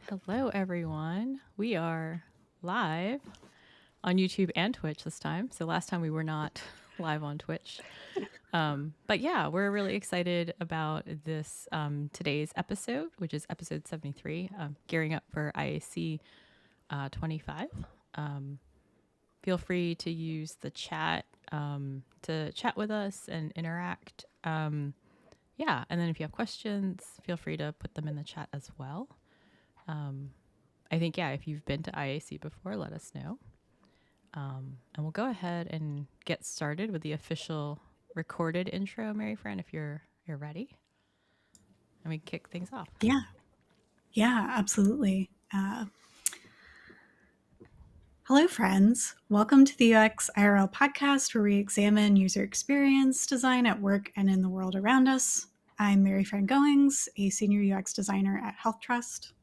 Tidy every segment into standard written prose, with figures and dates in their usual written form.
Hello, everyone. We are live on YouTube and Twitch this time. So last time we were not live on Twitch. But yeah, we're really excited about this today's episode, which is episode 73, gearing up for IAC 25. Feel free to use the chat to chat with us and interact. Yeah, and then if you have questions, feel free to put them in the chat as well. I think, yeah, if you've been to IAC before, let us know. And we'll go ahead and get started with the official recorded intro, Mary Fran, if you're ready. And we kick things off. Yeah, absolutely. Hello, friends. Welcome to the UX IRL podcast, where we examine user experience design at work and in the world around us. I'm Mary Fran Goings, a senior UX designer at Health Trust.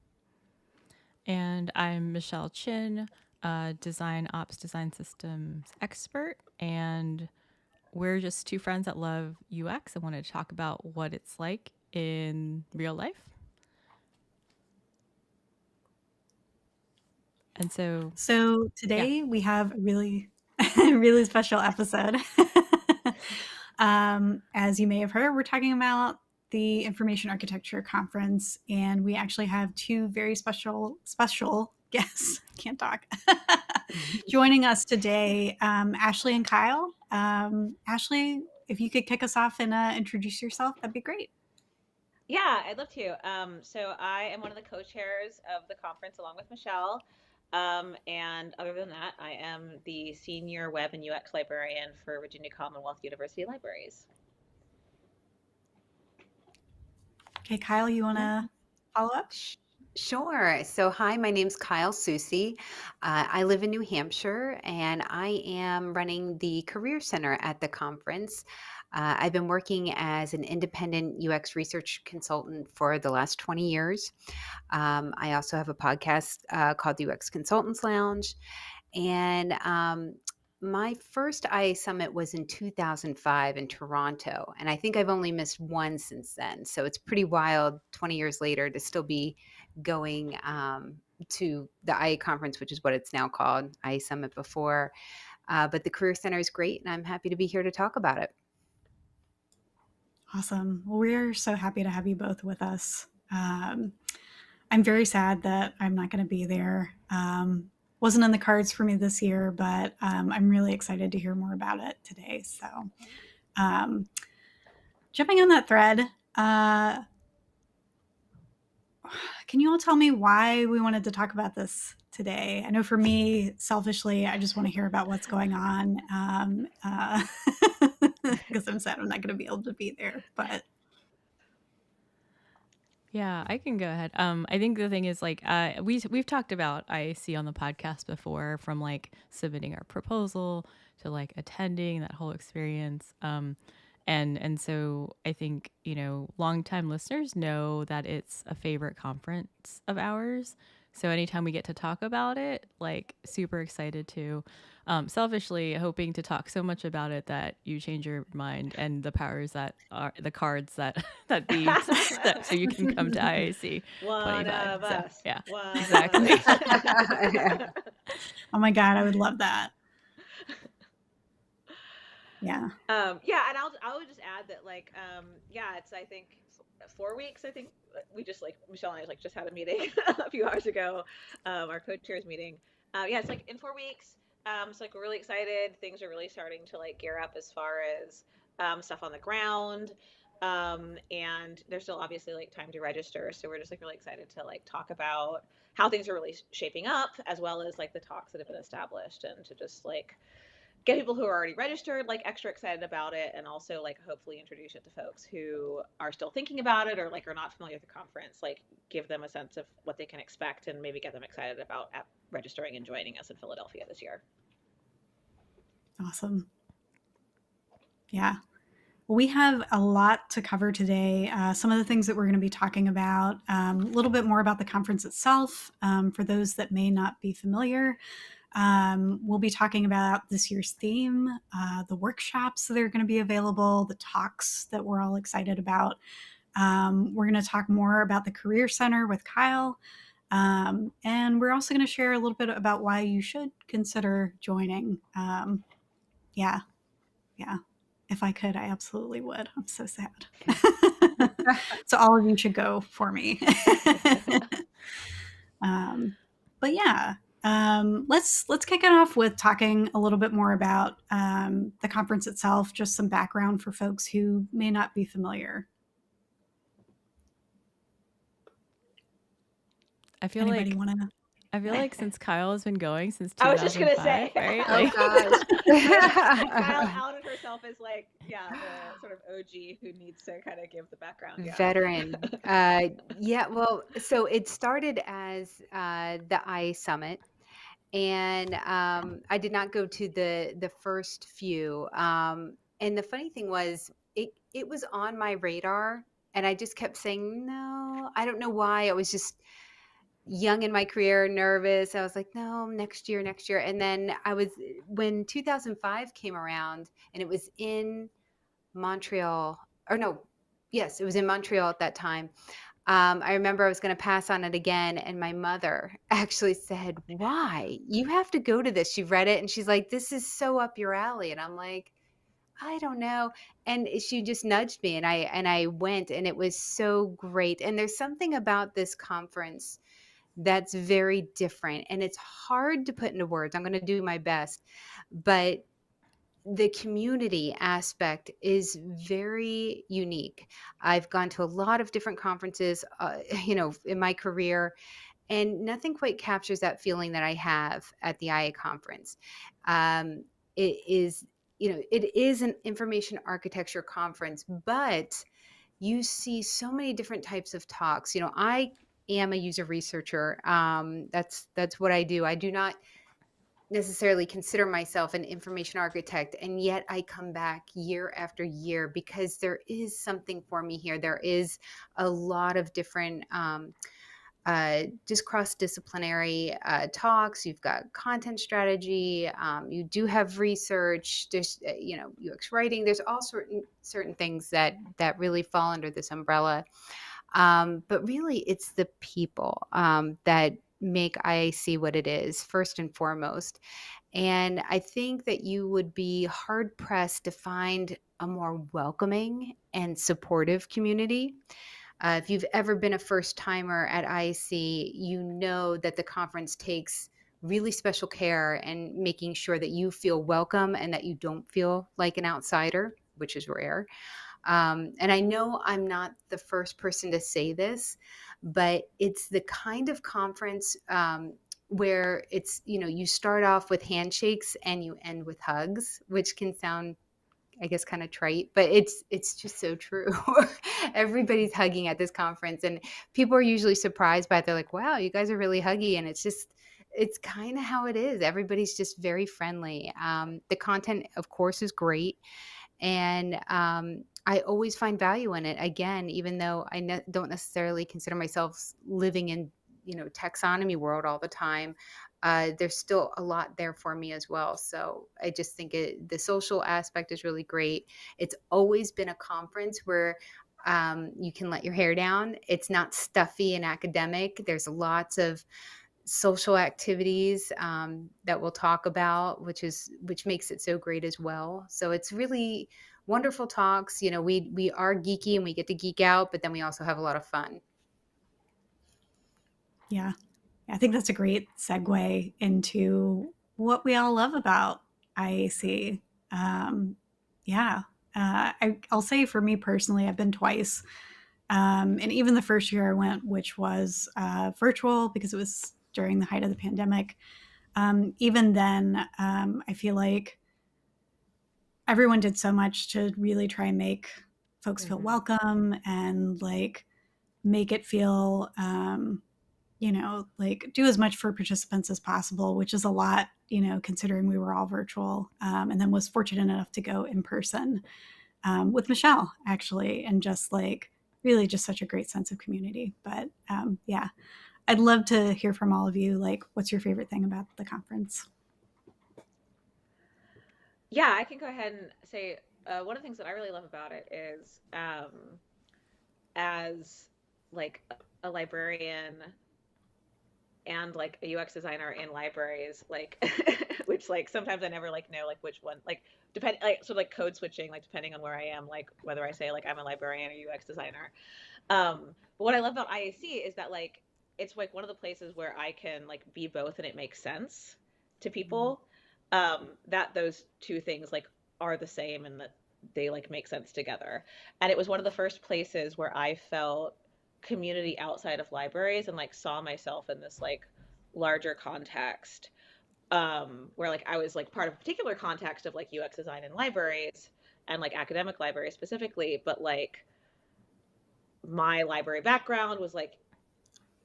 And I'm Michelle Chin, design ops, design systems expert. And we're just two friends that love UX and wanted to talk about what it's like in real life. And so today we have a really, really special episode. As you may have heard, we're talking about the Information Architecture Conference, and we actually have two very special guests. Can't talk. Joining us today, Ashley and Kyle. Ashley, if you could kick us off and introduce yourself, that'd be great. Yeah, I'd love to. So I am one of the co-chairs of the conference along with Michelle. And other than that, I am the senior web and UX librarian for Virginia Commonwealth University Libraries. Okay, Kyle, you want to follow up? Sure. So, hi, my name's Kyle Susi. I live in New Hampshire and I am running the Career Center at the conference. I've been working as an independent UX research consultant for the last 20 years. I also have a podcast called the UX Consultants Lounge. And my first IA Summit was in 2005 in Toronto. And I think I've only missed one since then. So it's pretty wild 20 years later to still be going to the IA conference, which is what it's now called, IA Summit before. But the Career Center is great, and I'm happy to be here to talk about it. Awesome. Well, we're so happy to have you both with us. I'm very sad that I'm not going to be there. Wasn't in the cards for me this year, but I'm really excited to hear more about it today. So jumping on that thread, can you all tell me why we wanted to talk about this today? I know for me, selfishly, I just want to hear about what's going on because I'm sad I'm not going to be able to be there. But yeah, I can go ahead. I think the thing is like we've talked about IAC on the podcast before, from like submitting our proposal to like attending that whole experience. And so I think, longtime listeners know that it's a favorite conference of ours. So anytime we get to talk about it, like super excited to. Selfishly hoping to talk so much about it that you change your mind, and the powers that are the cards that be so you can come to IAC 25. Of us. Yeah, One exactly. oh my God, I would love that. Yeah. Yeah, and I would just add that it's I think 4 weeks. I think we just Michelle and I just had a meeting a few hours ago, our co-chairs meeting. Yeah, it's in 4 weeks. So we're really excited. Things are really starting to gear up as far as stuff on the ground. And there's still obviously time to register. So we're just really excited to talk about how things are really shaping up, as well as the talks that have been established, and to just get people who are already registered extra excited about it, and also hopefully introduce it to folks who are still thinking about it, or are not familiar with the conference, give them a sense of what they can expect, and maybe get them excited about registering and joining us in Philadelphia this year. Awesome. Yeah. Well, we have a lot to cover today. Some of the things that we're going to be talking about, a little bit more about the conference itself. For those that may not be familiar, we'll be talking about this year's theme, the workshops that are going to be available, the talks that we're all excited about. We're going to talk more about the Career Center with Kyle. And we're also going to share a little bit about why you should consider joining. Yeah. If I could, I absolutely would. I'm so sad. So all of you should go for me. But yeah, let's kick it off with talking a little bit more about the conference itself, just some background for folks who may not be familiar. I feel Anybody like want to? I feel like since Kyle has been going since I was just gonna 2005, say. right? Oh Like, Kyle gosh. outed herself as like, yeah, the sort of OG who needs to kind of give the background. Yeah. Veteran. Yeah, well, so it started as the I Summit, and I did not go to the first few. And the funny thing was, it was on my radar, and I just kept saying no. I don't know why. I was just young in my career, nervous. I was like, no, next year, next year. And then when 2005 came around, and it was in Montreal, or no, yes, it was in Montreal at that time. I remember I was going to pass on it again, and my mother actually said, "Why? You have to go to this." She read it, and she's like, "This is so up your alley." And I'm like, "I don't know." And she just nudged me, and I went, and it was so great. And there's something about this conference that's very different, and it's hard to put into words. I'm going to do my best, but the community aspect is very unique. I've gone to a lot of different conferences, in my career, and nothing quite captures that feeling that I have at the IA conference. It is, it is an information architecture conference, but you see so many different types of talks. I am a user researcher. That's what I do. I do not necessarily consider myself an information architect, and yet I come back year after year because there is something for me here. There is a lot of different just cross-disciplinary talks. You've got content strategy, you do have research, there's UX writing, there's all certain things that really fall under this umbrella. But really, it's the people that make IAC what it is, first and foremost. And I think that you would be hard pressed to find a more welcoming and supportive community. If you've ever been a first timer at IAC, you know that the conference takes really special care and making sure that you feel welcome and that you don't feel like an outsider, which is rare. And I know I'm not the first person to say this, but it's the kind of conference where it's, you start off with handshakes and you end with hugs, which can sound, I guess, kind of trite, but it's just so true. Everybody's hugging at this conference, and people are usually surprised by it. They're like, wow, you guys are really huggy. And it's kind of how it is. Everybody's just very friendly. The content, of course, is great. And I always find value in it. Again, even though I don't necessarily consider myself living in, taxonomy world all the time, there's still a lot there for me as well. So I just think the social aspect is really great. It's always been a conference where you can let your hair down. It's not stuffy and academic. There's lots of social activities that we'll talk about, which makes it so great as well. So it's really wonderful talks. We are geeky and we get to geek out, but then we also have a lot of fun. Yeah. I think that's a great segue into what we all love about IAC. Yeah. I'll say for me personally, I've been twice. And even the first year I went, which was virtual because it was during the height of the pandemic, even then, I feel like everyone did so much to really try and make folks feel welcome and like make it feel like do as much for participants as possible, which is a lot, considering we were all virtual, and then was fortunate enough to go in person with Michelle, actually, and just like really just such a great sense of community. But yeah, I'd love to hear from all of you. Like, what's your favorite thing about the conference? Yeah, I can go ahead and say one of the things that I really love about it is as like a librarian, and like a UX designer in libraries, like which like sometimes I never like know like which one, like depend like so like code switching, like depending on where I am, like whether I say like I'm a librarian or UX designer. But what I love about IAC is that like it's like one of the places where I can like be both and it makes sense to people. That those two things like are the same and that they like make sense together. And it was one of the first places where I felt community outside of libraries and like saw myself in this like larger context, where like I was like part of a particular context of like UX design in libraries and like academic libraries specifically, but like my library background was like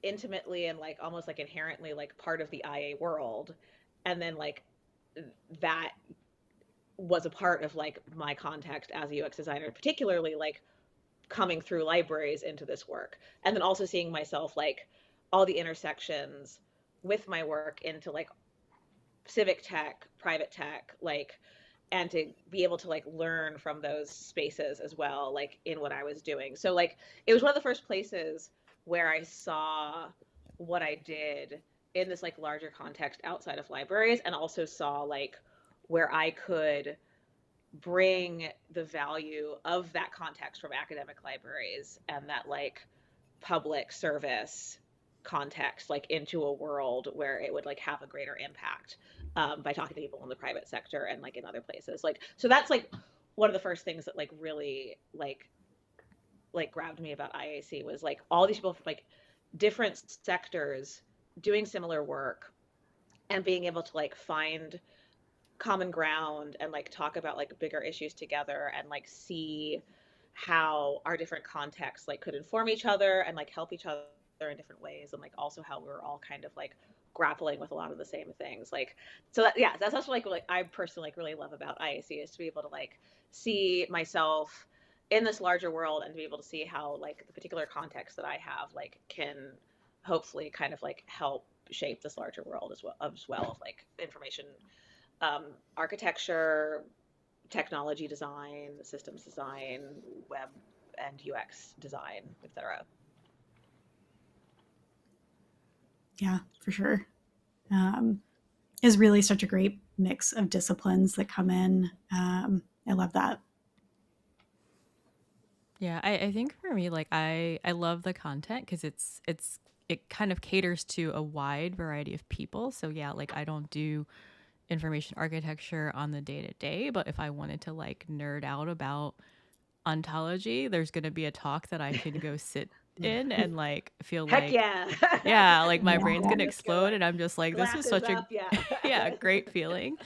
intimately and like almost like inherently like part of the IA world, and then like that was a part of like my context as a UX designer, particularly like coming through libraries into this work, and then also seeing myself like all the intersections with my work into like civic tech, private tech, like, and to be able to like learn from those spaces as well, like in what I was doing. So like it was one of the first places where I saw what I did in this like larger context outside of libraries, and also saw like where I could bring the value of that context from academic libraries and that like public service context like into a world where it would like have a greater impact, by talking to people in the private sector and like in other places, like so that's like one of the first things that like really like grabbed me about IAC was like all these people from like different sectors doing similar work and being able to like find common ground and like talk about like bigger issues together and like see how our different contexts like could inform each other and like help each other in different ways, and like also how we're all kind of like grappling with a lot of the same things, like so that yeah, that's also like I personally like really love about IAC, is to be able to like see myself in this larger world and to be able to see how like the particular context that I have like can hopefully kind of like help shape this larger world as well of like information, architecture, technology design, systems design, web and UX design, etc. Yeah, for sure. Is really such a great mix of disciplines that come in. I love that. Yeah, I think for me, like I love the content because it kind of caters to a wide variety of people. So yeah, like I don't do information architecture on the day to day, but if I wanted to like nerd out about ontology, there's gonna be a talk that I can go sit in and like feel Heck like yeah. yeah, like my brain's Yeah. gonna Just go explode like and I'm just like this is glasses such a up, yeah. yeah, great feeling.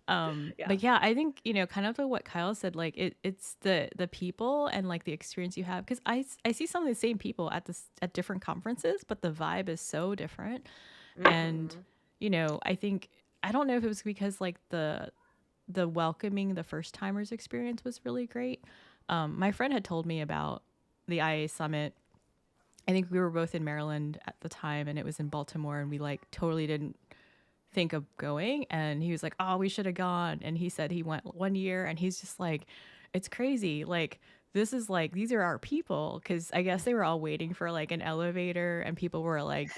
Yeah. But yeah, I think, kind of to what Kyle said, like it's the people and like the experience you have. Cause I see some of the same people at different conferences, but the vibe is so different. And, Mm-hmm. I think, I don't know if it was because like the welcoming the first timers experience was really great. My friend had told me about the IA summit. I think we were both in Maryland at the time and it was in Baltimore, and we like totally didn't think of going, and he was like, oh, we should have gone, and he said he went 1 year and he's just like, it's crazy, like this is like these are our people, because I guess they were all waiting for like an elevator and people were like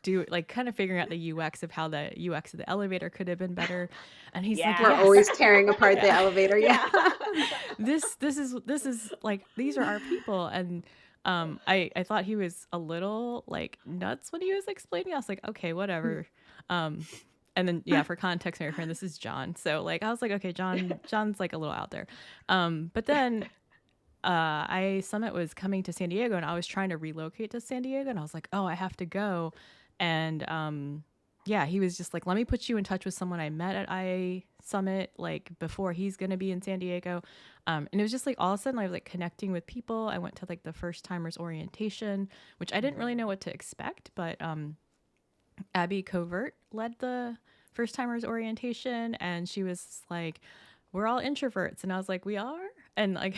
do like kind of figuring out the UX of how the UX of the elevator could have been better, and he's like, We're Yeah. yes, always tearing apart the yeah, elevator. Yeah. Yeah. this is like these are our people. And I thought he was a little like nuts when he was explaining. I was like, okay, whatever. um and then yeah, for context, my friend, this is John, so like I was like, okay, John's like a little out there. But then I Summit was coming to San Diego and I was trying to relocate to San Diego, and I was like, oh, I have to go. And yeah, he was just like, let me put you in touch with someone I met at IA Summit like before he's gonna be in San Diego. And it was just like all of a sudden I was like connecting with people. I went to like the first timers orientation, which I didn't really know what to expect, but Abby Covert led the first timers orientation, and she was like, we're all introverts, and I was like, we are. And like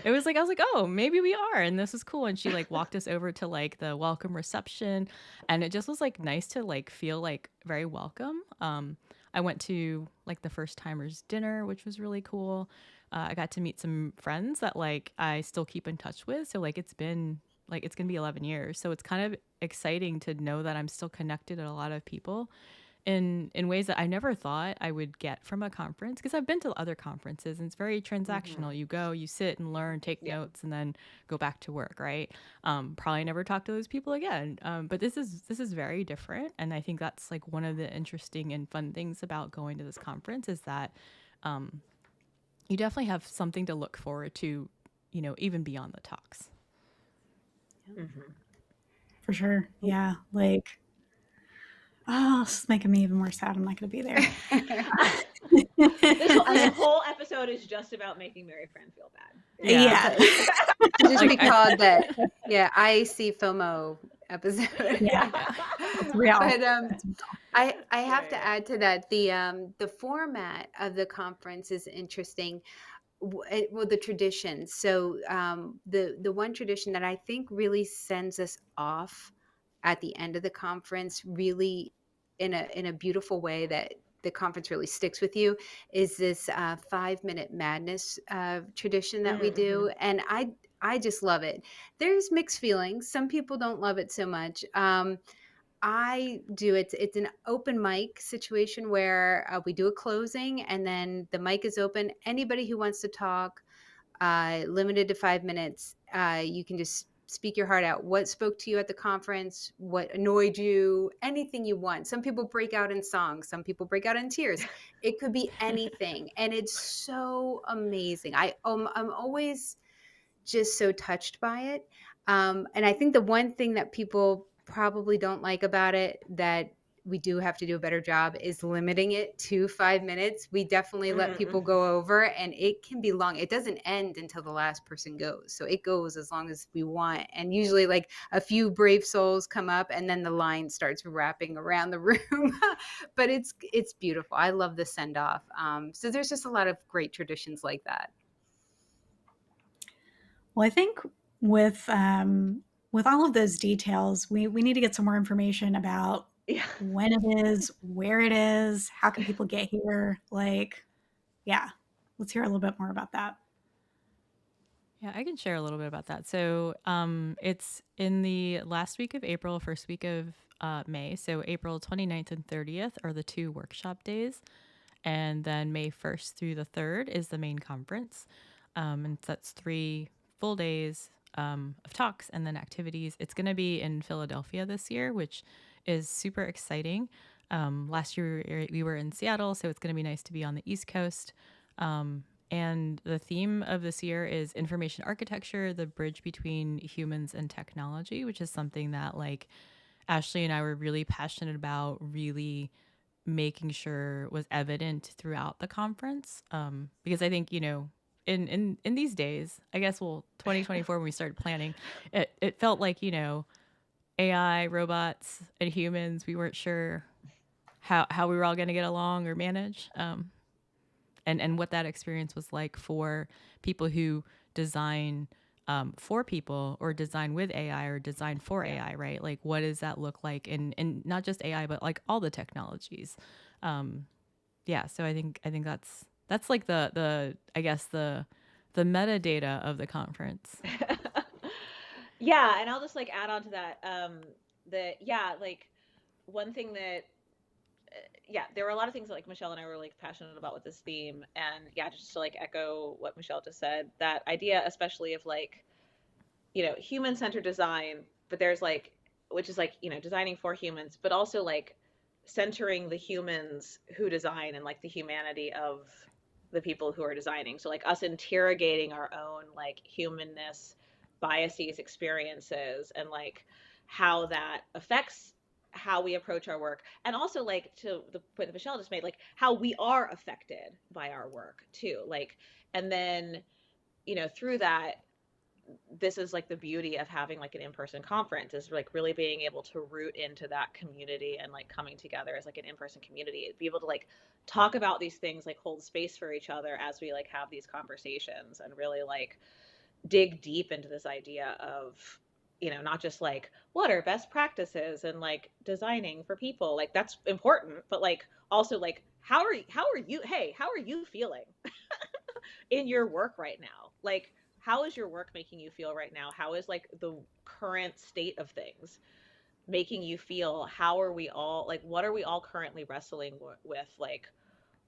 it was like I was like, oh, maybe we are, and this is cool. And she like walked us over to like the welcome reception, and it just was like nice to like feel like very welcome. I went to like the first timers dinner, which was really cool. I got to meet some friends that like I still keep in touch with, so like it's been like it's going to be 11 years. So it's kind of exciting to know that I'm still connected to a lot of people in ways that I never thought I would get from a conference, because I've been to other conferences and it's very transactional. You go, you sit and learn, take notes, and then go back to work, right? Probably never talk to those people again. But this is very different, and I think that's like one of the interesting and fun things about going to this conference is that you definitely have something to look forward to, even beyond the talks. For sure. Yeah. Like, oh, this is making me even more sad. I'm not going to be there. This whole episode is just about making Mary Fran feel bad. Yeah. Should just be called that. Yeah, IAC FOMO episode. Yeah. It's real. But I have to add to that, the format of the conference is interesting. Well, the traditions. So the one tradition that I think really sends us off at the end of the conference, really in a beautiful way that the conference really sticks with you, is this 5-minute madness tradition that we do, and I just love it. There's mixed feelings. Some people don't love it so much. I do. It's an open mic situation where we do a closing and then the mic is open. Anybody who wants to talk, limited to 5 minutes. You can just speak your heart out. What spoke to you at the conference? What annoyed you? Anything you want. Some people break out in songs. Some people break out in tears. It could be anything, and it's so amazing. I'm always just so touched by it. And I think the one thing that people probably don't like about it, that we do have to do a better job, is limiting it to 5 minutes. We definitely let people go over, and it can be long. It doesn't end until the last person goes. So it goes as long as we want. And usually like a few brave souls come up and then the line starts wrapping around the room. But it's beautiful. I love the send off. So there's just a lot of great traditions like that. Well, I think with all of those details, we need to get some more information about when it is, where it is, how can people get here? Like, yeah, let's hear a little bit more about that. Yeah, I can share a little bit about that. So it's in the last week of April, first week of May. So April 29th and 30th are the 2 workshop days. And then May 1st through the 3rd is the main conference. And that's 3 full days of talks and then activities. It's going to be in Philadelphia this year, which is super exciting. Last year we were in Seattle, so it's going to be nice to be on the East Coast. And the theme of this year is information architecture, the bridge between humans and technology, which is something that like Ashley and I were really passionate about, really making sure was evident throughout the conference. Because I think, in these days, I guess, 2024, when we started planning, it felt like, AI, robots, and humans, we weren't sure how we were all going to get along or manage. And what that experience was like for people who design for people or design with AI or design for AI, right? Like, what does that look like? And not just AI, but like all the technologies. Yeah. So I think that's like the I guess the metadata of the conference. Yeah. And I'll just like add on to that. Like one thing that, there were a lot of things that like Michelle and I were like passionate about with this theme, and just to like echo what Michelle just said, that idea, especially of like, human-centered design, but there's like, which is like, designing for humans, but also like centering the humans who design and like the humanity of the people who are designing. So like us interrogating our own like humanness, biases, experiences, and like how that affects how we approach our work, and also like to the point that Michelle just made, like how we are affected by our work too, like, and then through that, this is like the beauty of having like an in-person conference, is like really being able to root into that community and like coming together as like an in-person community, be able to like talk about these things, like hold space for each other as we like have these conversations, and really like dig deep into this idea of not just like what are best practices and like designing for people, like that's important, but like also like how are you feeling in your work right now, like how is your work making you feel right now? How is like the current state of things making you feel? How are we all like, what are we all currently wrestling with? Like,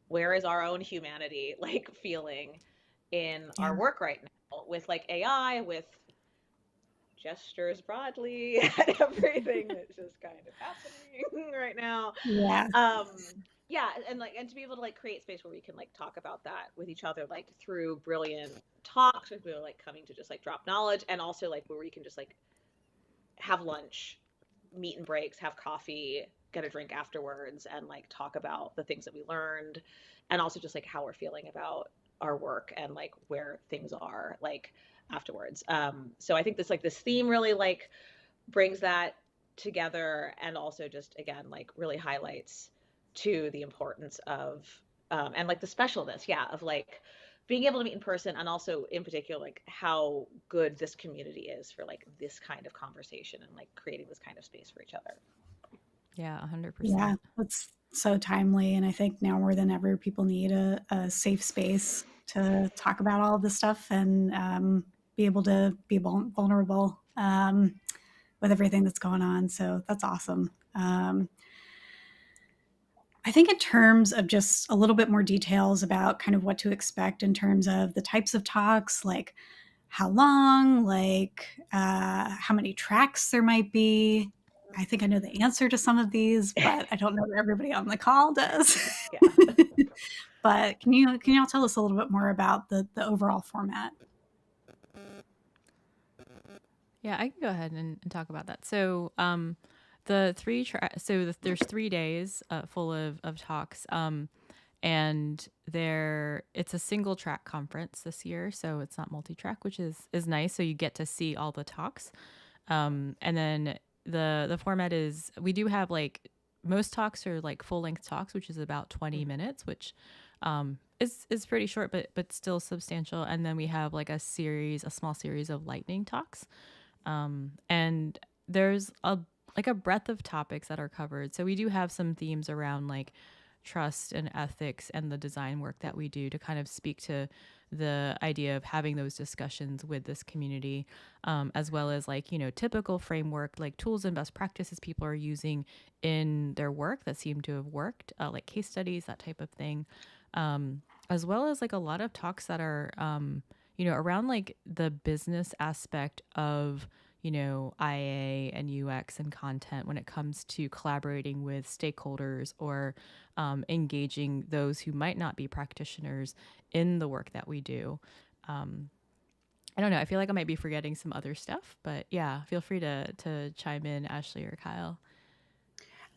where is our own humanity like feeling in Yeah. our work right now with like AI, with gestures broadly, and everything that's just kind of happening right now. Yeah. um yeah, and like, and to be able to like create space where we can like talk about that with each other, like through brilliant talks, where we're like coming to just like drop knowledge, and also like where we can just like have lunch, meet and breaks, have coffee, get a drink afterwards, and like talk about the things that we learned, and also just like how we're feeling about our work and like where things are like afterwards. So I think this theme really like brings that together, and also just again like really highlights to the importance of and like the specialness, yeah, of like being able to meet in person, and also in particular like how good this community is for like this kind of conversation and like creating this kind of space for each other. Yeah, Yeah, 100%. that's so timely. And I think now more than ever, people need a safe space to talk about all of this stuff and be able to be vulnerable with everything that's going on. So that's awesome. I think in terms of just a little bit more details about kind of what to expect in terms of the types of talks, like how long, like how many tracks there might be. I think I know the answer to some of these, but I don't know that everybody on the call does. Yeah. But can y'all tell us a little bit more about the overall format? Yeah, I can go ahead and talk about that. So, there's 3 days full of talks. And it's a single track conference this year, so it's not multi-track, which is nice. So you get to see all the talks. And then the format is, we do have like, most talks are like full length talks, which is about 20 minutes, which is pretty short, but still substantial. And then we have like a small series of lightning talks. And there's a breadth of topics that are covered. So we do have some themes around like trust and ethics and the design work that we do to kind of speak to the idea of having those discussions with this community, as well as like, typical framework, like tools and best practices people are using in their work that seem to have worked, like case studies, that type of thing. As well as like a lot of talks that are, around like the business aspect of, IA and UX and content when it comes to collaborating with stakeholders, or engaging those who might not be practitioners in the work that we do. Um, I don't know. I feel like I might be forgetting some other stuff, but yeah, feel free to chime in, Ashley or Kyle.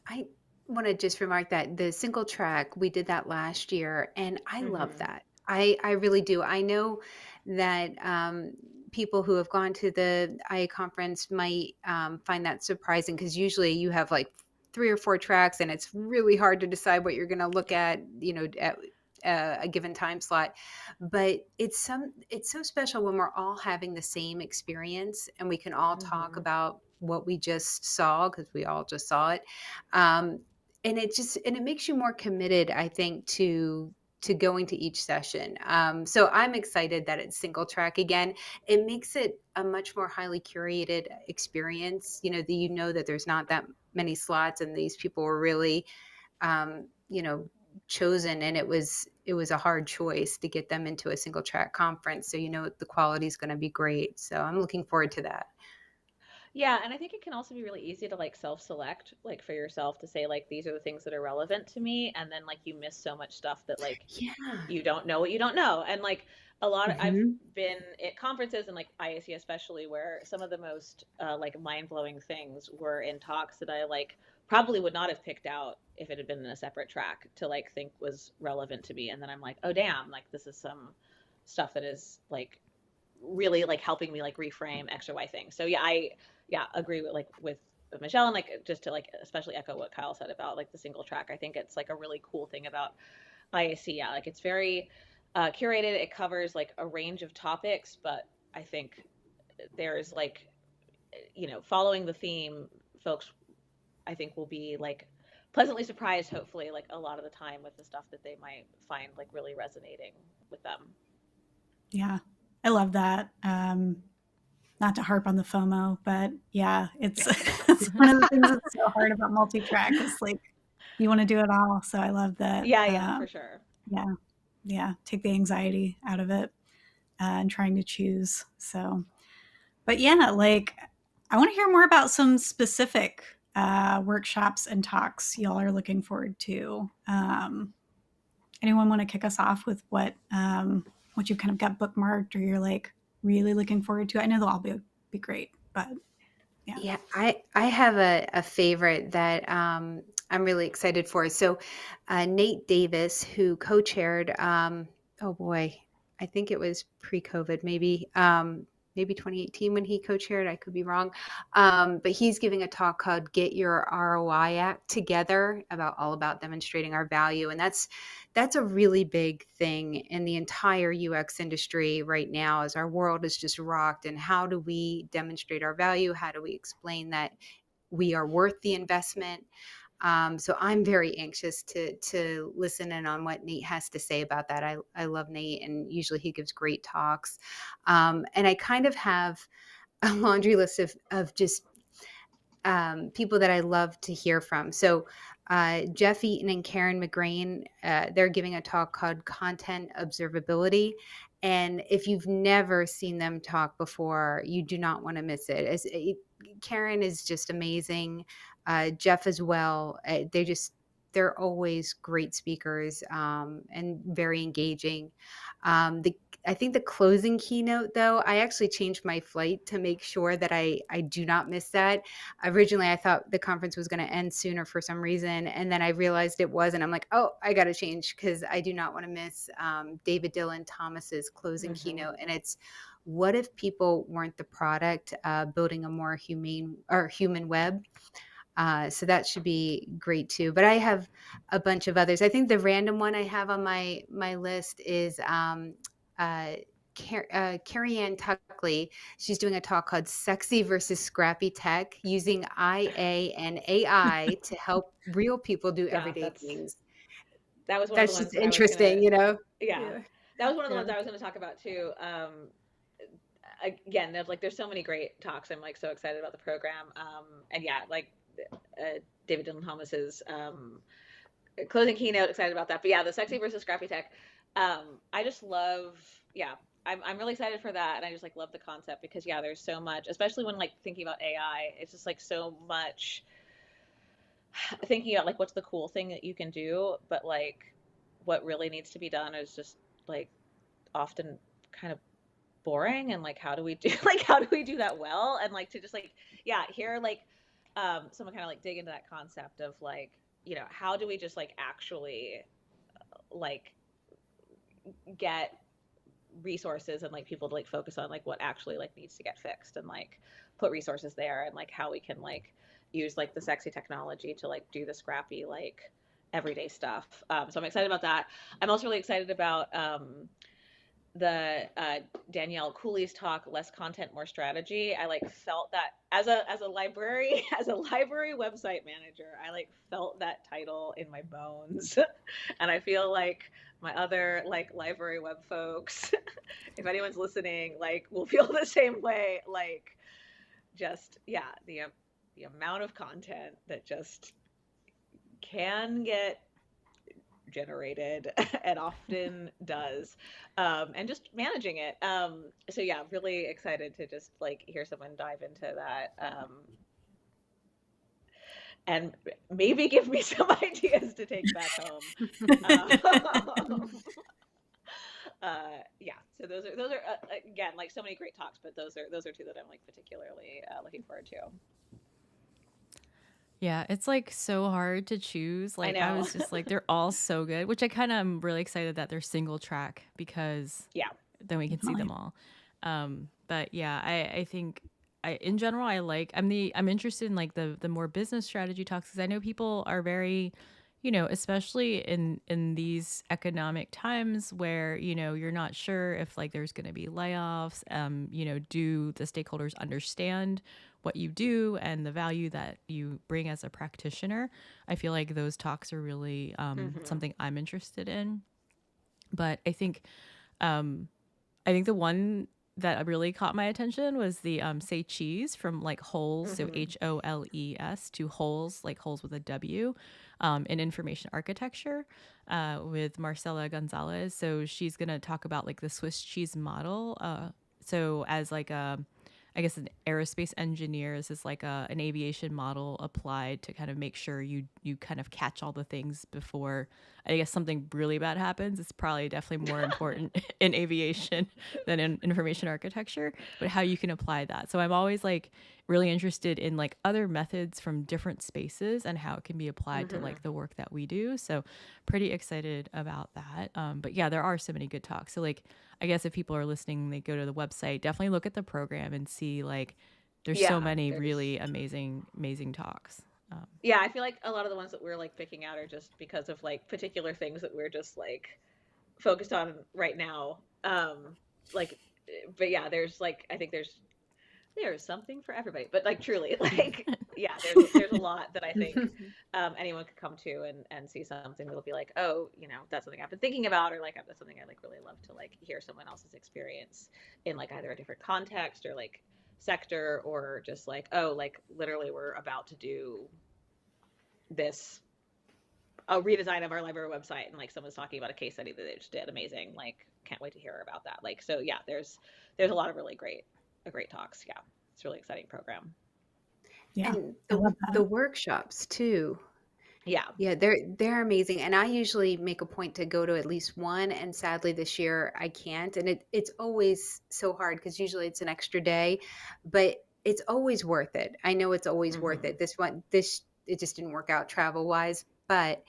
I want to just remark that the single track, we did that last year, and I love Mm-hmm. that. I really do. I know that people who have gone to the IA conference might find that surprising, because usually you have like 3 or 4 tracks, and it's really hard to decide what you're going to look at, at a given time slot. But it's so special when we're all having the same experience, and we can all talk Mm-hmm. about what we just saw, because we all just saw it. um, and it makes you more committed, I think, to going to each session. So I'm excited that it's single track again. It makes it a much more highly curated experience. That there's not that many slots, and these people were really, chosen, and it was a hard choice to get them into a single track conference. So the quality is going to be great. So I'm looking forward to that. Yeah, and I think it can also be really easy to like self-select, like for yourself to say like these are the things that are relevant to me, and then like you miss so much stuff that like Yeah. you don't know what you don't know. And like I've Hmm. been at conferences, and like IAC especially, where some of the most like mind-blowing things were in talks that I like probably would not have picked out if it had been in a separate track to like think was relevant to me. And then I'm like, oh damn, like this is some stuff that is like really like helping me like reframe X or Y things. So yeah, I agree with Michelle, and like just to like especially echo what Kyle said about like the single track. I think it's like a really cool thing about IAC. Yeah, like it's very curated. It covers like a range of topics, but I think there's like following the theme, folks I think will be like pleasantly surprised, hopefully, like a lot of the time with the stuff that they might find like really resonating with them. Yeah. I love that. Not to harp on the FOMO, but yeah, it's it's one of the things that's so hard about multi-track is like you want to do it all. So I love that. Yeah, for sure. Yeah, take the anxiety out of it and trying to choose. So, but yeah, like I want to hear more about some specific workshops and talks y'all are looking forward to. Anyone want to kick us off with what you kind of got bookmarked or you're like really looking forward to? I know they'll all be great, but yeah. Yeah, I have a favorite that I'm really excited for. So Nate Davis, who co-chaired, oh boy, I think it was pre-COVID, maybe 2018 when he co-chaired. I could be wrong, but he's giving a talk called "Get Your ROI Act Together" all about demonstrating our value, and that's a really big thing in the entire UX industry right now as our world is just rocked. And how do we demonstrate our value? How do we explain that we are worth the investment? So I'm very anxious to listen in on what Nate has to say about that. I love Nate, and usually he gives great talks. And I kind of have a laundry list of just people that I love to hear from. So Jeff Eaton and Karen McGrain, they're giving a talk called Content Observability. And if you've never seen them talk before, you do not want to miss it. Karen is just amazing. Jeff as well. They're always great speakers and very engaging. I think the closing keynote, though, I actually changed my flight to make sure that I do not miss that. Originally, I thought the conference was going to end sooner for some reason, and then I realized it wasn't. I'm like, oh, I got to change because I do not want to miss David Dylan Thomas's closing keynote. And it's, what if people weren't the product, building a more human web? So that should be great too. But I have a bunch of others. I think the random one I have on my list is Carrie Ann Tuckley. She's doing a talk called "Sexy versus Scrappy Tech: Using IA and AI to Help Real People Do Everyday Things." That was one of That's the ones just I was interesting, gonna, you know. yeah, that was one of the ones I was going to talk about too. Again, there's so many great talks. I'm like so excited about the program. And yeah, like David Dylan Thomas's closing keynote, excited about that. But yeah, the sexy versus scrappy tech. I just love, yeah, I'm really excited for that. And I just like love the concept because yeah, there's so much, especially when like thinking about AI, it's just like so much thinking about like what's the cool thing that you can do, but like what really needs to be done is just like often kind of boring. And like how do we do that well, and like to just like hear like someone kind of like dig into that concept of like, you know, how do we just like actually like get resources and like people to like focus on like what actually like needs to get fixed, and like put resources there, and like how we can like use like the sexy technology to like do the scrappy like everyday stuff. So I'm excited about that. I'm also really excited about the Danielle Cooley's talk, "Less Content, More Strategy." I like felt that as a library website manager, I like felt that title in my bones. And I feel like my other like library web folks, if anyone's listening, like will feel the same way. Like just the amount of content that just can get generated and often does, and just managing it. So yeah, really excited to just like hear someone dive into that, and maybe give me some ideas to take back home. Yeah, so those are again like so many great talks, but those are two that I'm like particularly looking forward to. Yeah, it's like so hard to choose. Like I was just like, they're all so good, which I kind of am really excited that they're single track because then we can see them all. But yeah, I think in general, I'm interested in like the more business strategy talks because I know people are very, you know, especially in these economic times where, you know, you're not sure if like there's going to be layoffs. You know, do the stakeholders understand what you do and the value that you bring as a practitioner? I feel like those talks are really something I'm interested in. But I think the one that really caught my attention was the say cheese from like holes, so Mm-hmm. HOLES, to holes, like holes with a W, in information architecture, with Marcela Gonzalez. So she's gonna talk about like the Swiss cheese model. So as like a, I guess an aerospace engineer, this is like an aviation model applied to kind of make sure you kind of catch all the things before, I guess, something really bad happens. It's probably definitely more important in aviation than in information architecture, but how you can apply that. So I'm always like really interested in like other methods from different spaces and how it can be applied to Mm-hmm. like the work that we do. So pretty excited about that. But yeah, there are so many good talks. So like, I guess if people are listening, they go to the website, definitely look at the program and see like there's so Yeah, many there's really amazing talks. yeah, I feel like a lot of the ones that we're like picking out are just because of like particular things that we're just like focused on right now. Like, but yeah, there's like I think there's something for everybody. But like truly, like yeah, there's a lot that I think anyone could come to and see something that'll be like, oh, that's something I've been thinking about, or like that's something I like really love to like hear someone else's experience in like either a different context or like sector, or just like, oh, like literally we're about to do this a redesign of our library website, and like someone's talking about a case study that they just did amazing, like can't wait to hear about that. Like, so yeah, there's a lot of really great talks. Yeah, it's a really exciting program. Yeah, And I love the that. workshops too. Yeah. Yeah, they're amazing, and I usually make a point to go to at least one, and sadly this year I can't, and it's always so hard because usually it's an extra day, but it's always worth it. I know it's always worth Mm-hmm. it. This it just didn't work out travel wise, but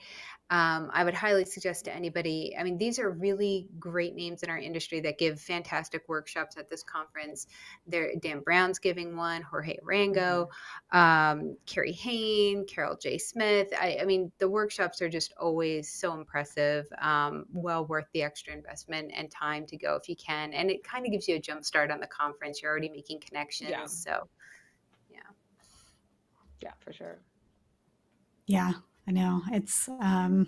I would highly suggest to anybody. I mean, these are really great names in our industry that give fantastic workshops at this conference. Dan Brown's giving one, Jorge Mm-hmm. Rango, Carrie Hane, Carol J. Smith. I mean, the workshops are just always so impressive. Well worth the extra investment and time to go if you can. And it kind of gives you a jump start on the conference. You're already making Yeah. connections. So, yeah. Yeah, for sure. Yeah, I know. It's the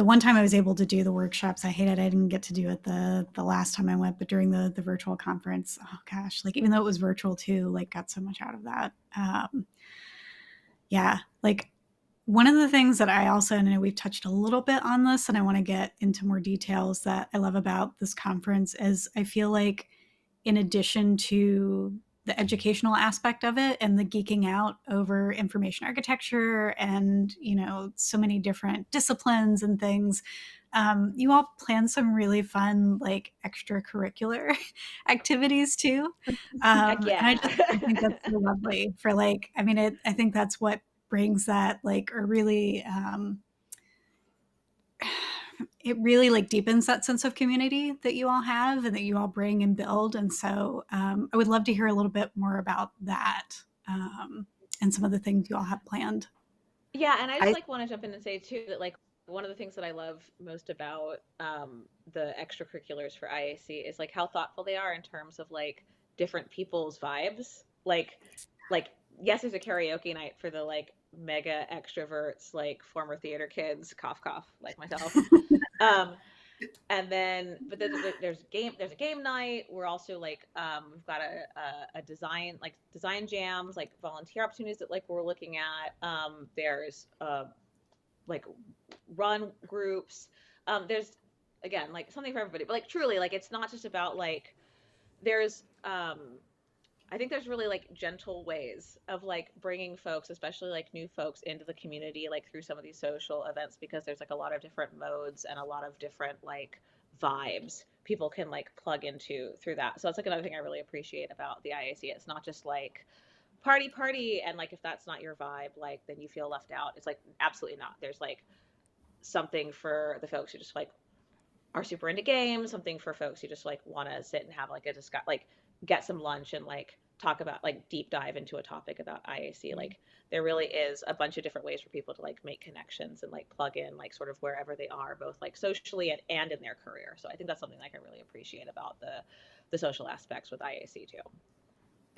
one time I was able to do the workshops, I hated I didn't get to do it the last time I went, but during the virtual conference, oh gosh, like even though it was virtual too, like got so much out of that. Yeah, like one of the things that I also, and I know we've touched a little bit on this, and I want to get into more details that I love about this conference is I feel like in addition to the educational aspect of it and the geeking out over information architecture and so many different disciplines and things, you all plan some really fun like extracurricular activities too, Heck and I yeah. just I think that's so lovely for like I mean I think that's what brings that like or really it really like deepens that sense of community that you all have and that you all bring and build. And so I would love to hear a little bit more about that and some of the things you all have planned. Yeah, and I just I like want to jump in and say too that like one of the things that I love most about the extracurriculars for IAC is like how thoughtful they are in terms of like different people's vibes. Like yes, there's a karaoke night for the like mega extroverts, like former theater kids, cough cough, like myself. Um, and then but then there's a game night. We're also like we've got a design like design jams, like volunteer opportunities that like we're looking at. There's like run groups. There's again like something for everybody, but like truly like it's not just about like there's I think there's really like gentle ways of like bringing folks, especially like new folks, into the community, like through some of these social events, because there's like a lot of different modes and a lot of different like vibes people can like plug into through that. So that's like another thing I really appreciate about the IAC. It's not just like party, and like if that's not your vibe, like then you feel left out. It's like absolutely not. There's like something for the folks who just like are super into games, something for folks who just like want to sit and have like a discuss, like get some lunch and like talk about like deep dive into a topic about IAC. Like there really is a bunch of different ways for people to like make connections and like plug in like sort of wherever they are, both like socially and in their career. So I think that's something like I really appreciate about the social aspects with IAC too.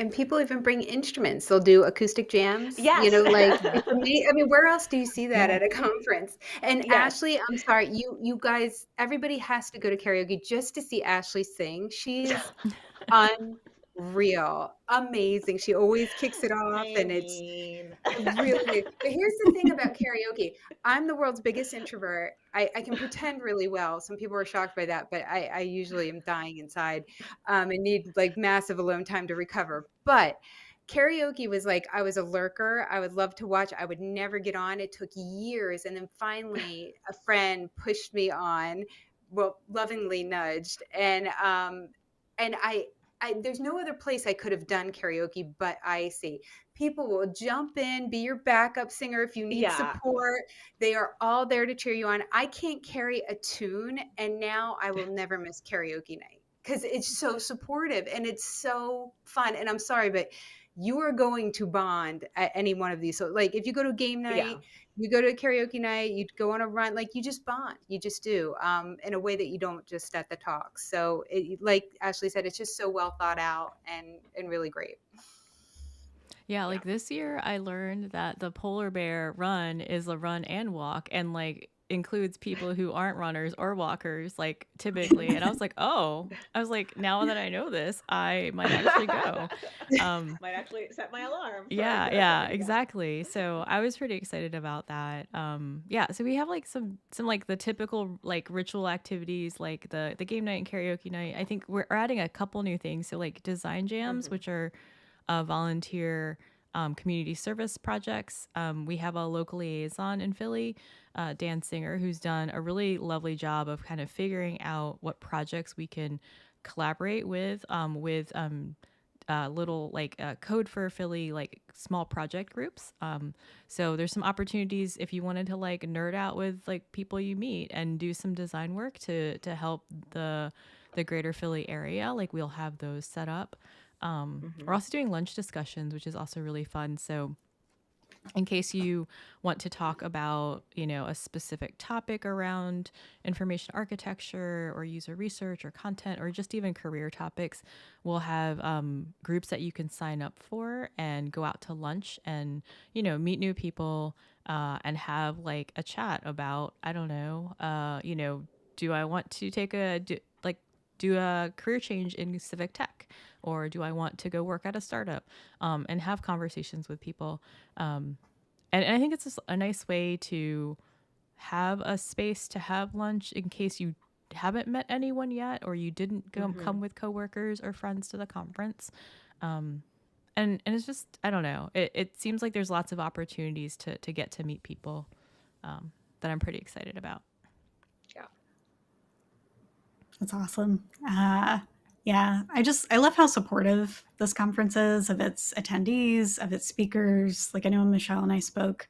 And people even bring instruments. They'll do acoustic jams, Yes. like, for me, I mean, where else do you see that Yeah. at a conference? And Yes. Ashley, I'm sorry, you guys, everybody has to go to karaoke just to see Ashley sing. She's unreal, amazing. She always kicks it off, I and it's mean, really good. But here's the thing about karaoke. I'm the world's biggest introvert. I can pretend really well. Some people are shocked by that, but I usually am dying inside, and need like massive alone time to recover. But karaoke was like, I was a lurker. I would love to watch. I would never get on. It took years. And then finally a friend pushed me on, well, lovingly nudged. And there's no other place I could have done karaoke but IAC. People will jump in, be your backup singer if you need yeah. support. They are all there to cheer you on. I can't carry a tune, and now I will never miss karaoke night because it's so supportive and it's so fun. And I'm sorry, but you are going to bond at any one of these. So, like, if you go to game Yeah. night, you go to a karaoke night, you go on a run, like, you just bond. You just do, in a way that you don't just at the talks. So, like Ashley said, it's just so well thought out and really great. Yeah, like this year I learned that the polar bear run is a run and walk and like includes people who aren't runners or walkers like typically. And I was like, "Oh." I was like, "Now that I know this, I might actually go." Um Might actually set my alarm for yeah, the yeah, yeah. exactly. So I was pretty excited about that. Yeah, so we have like some like the typical like ritual activities like the game night and karaoke night. I think we're adding a couple new things. So like design jams, which are volunteer community service projects. We have a local liaison in Philly, Dan Singer, who's done a really lovely job of kind of figuring out what projects we can collaborate with little like code for Philly like small project groups. So there's some opportunities if you wanted to like nerd out with like people you meet and do some design work to help the greater Philly area. Like we'll have those set up. We're also doing lunch discussions, which is also really fun. So in case you want to talk about, a specific topic around information architecture or user research or content or just even career topics, we'll have groups that you can sign up for and go out to lunch and, meet new people and have like a chat about, I don't know, do I want to do a career change in civic tech, or do I want to go work at a startup, and have conversations with people. And I think it's just a nice way to have a space to have lunch in case you haven't met anyone yet or you didn't come with coworkers or friends to the conference. And it's just, I don't know, it seems like there's lots of opportunities to get to meet people that I'm pretty excited about. Yeah. That's awesome. Yeah, I love how supportive this conference is of its attendees, of its speakers. Like I know when Michelle and I spoke,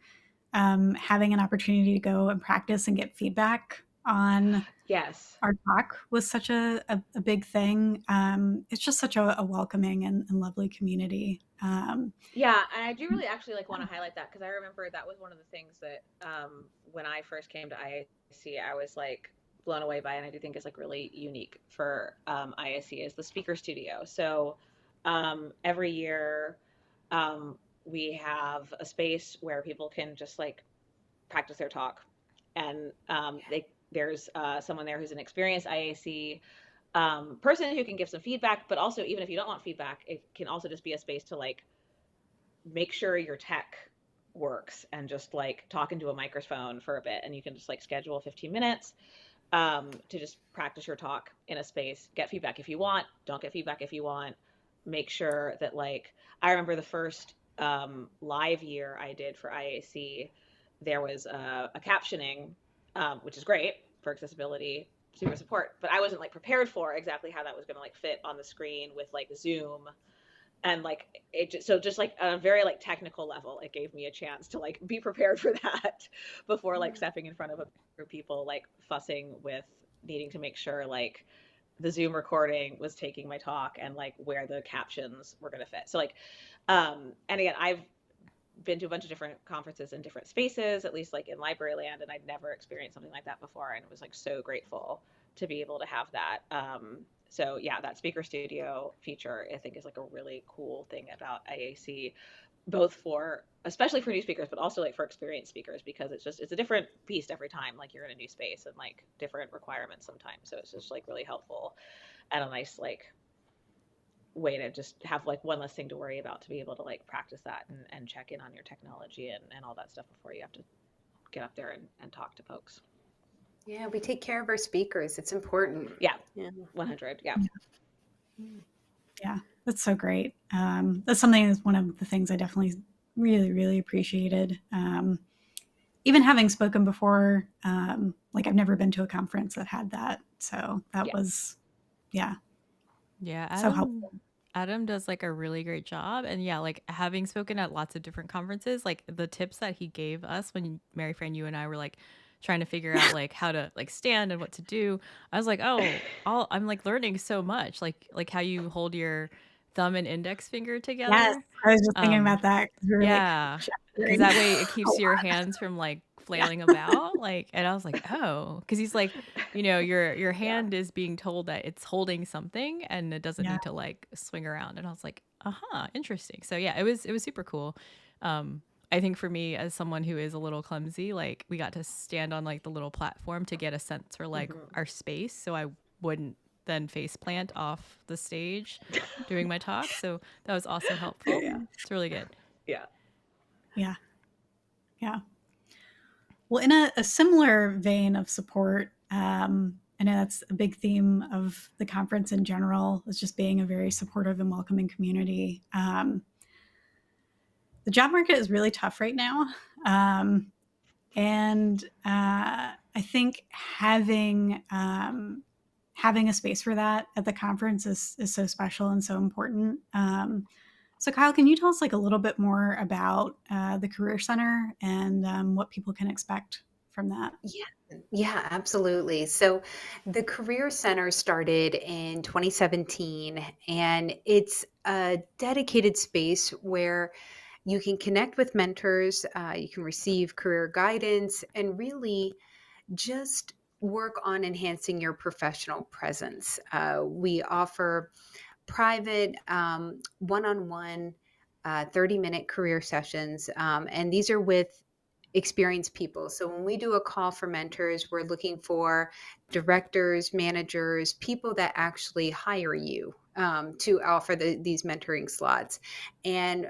having an opportunity to go and practice and get feedback on Yes. our talk was such a big thing. It's just such a welcoming and lovely community. Yeah, and I do really actually like want to highlight that because I remember that was one of the things that when I first came to IAC, I was like blown away by, and I do think is like really unique for IAC is the speaker studio. So every year we have a space where people can just like practice their talk, and there's someone there who's an experienced IAC person who can give some feedback, but also even if you don't want feedback, it can also just be a space to like make sure your tech works and just like talk into a microphone for a bit, and you can just like schedule 15 minutes to just practice your talk in a space, get feedback if you want, don't get feedback if you want, make sure that like I remember the first live year I did for IAC, there was a captioning, which is great for accessibility super support, but I wasn't like prepared for exactly how that was going to like fit on the screen with like Zoom, and like just like on a very like technical level, it gave me a chance to like be prepared for that before like stepping in front of a group of people like fussing with needing to make sure like the Zoom recording was taking my talk and like where the captions were going to fit. So like and again, I've been to a bunch of different conferences in different spaces, at least like in library land, and I'd never experienced something like that before, and it was like so grateful to be able to have that. So yeah, that speaker studio feature I think is like a really cool thing about IAC, both for especially for new speakers, but also like for experienced speakers, because it's a different beast every time. Like you're in a new space and like different requirements sometimes. So it's just like really helpful and a nice like way to just have like one less thing to worry about, to be able to like practice that and check in on your technology and all that stuff before you have to get up there and talk to folks. Yeah, we take care of our speakers. It's important. Yeah, Yeah. 100. Yeah. Yeah, that's so great. That's something that's one of the things I definitely really, really appreciated. Even having spoken before, like I've never been to a conference that had that. So that Yeah. was, yeah, Yeah, so helpful. Adam does like a really great job. And yeah, like having spoken at lots of different conferences, like the tips that he gave us when Mary Fran, you and I were like trying to figure out like how to like stand and what to do, I was like, oh, I'm like learning so much, like how you hold your thumb and index finger Yes, together. I was just thinking Um, about that because we were like yeah, because gesturing that way it a keeps your lot. hands from like Yeah, flailing about. Like, and I was like, oh, because he's like, your Yeah. hand is being told that it's holding something and it doesn't yeah, need to like swing around. And I was like, interesting. So yeah, it was super cool. I think for me as someone who is a little clumsy, like we got to stand on like the little platform to get a sense for like Hmm. our space, so I wouldn't then face plant off the stage doing my talk. So that was also helpful. Yeah. It's really good. Yeah. yeah, yeah. Well, in a similar vein of support, I know that's a big theme of the conference in general, is just being a very supportive and welcoming community. The job market is really tough right now. And I think having a space for that at the conference is so special and so important. So, Kyle, can you tell us like a little bit more about the Career Center and what people can expect from that? Yeah, absolutely. So the Career Center started in 2017, and it's a dedicated space where you can connect with mentors, you can receive career guidance, and really just work on enhancing your professional presence. We offer private one-on-one 30-minute career sessions, and these are with experienced people. So when we do a call for mentors, we're looking for directors, managers, people that actually hire you to offer these mentoring slots. And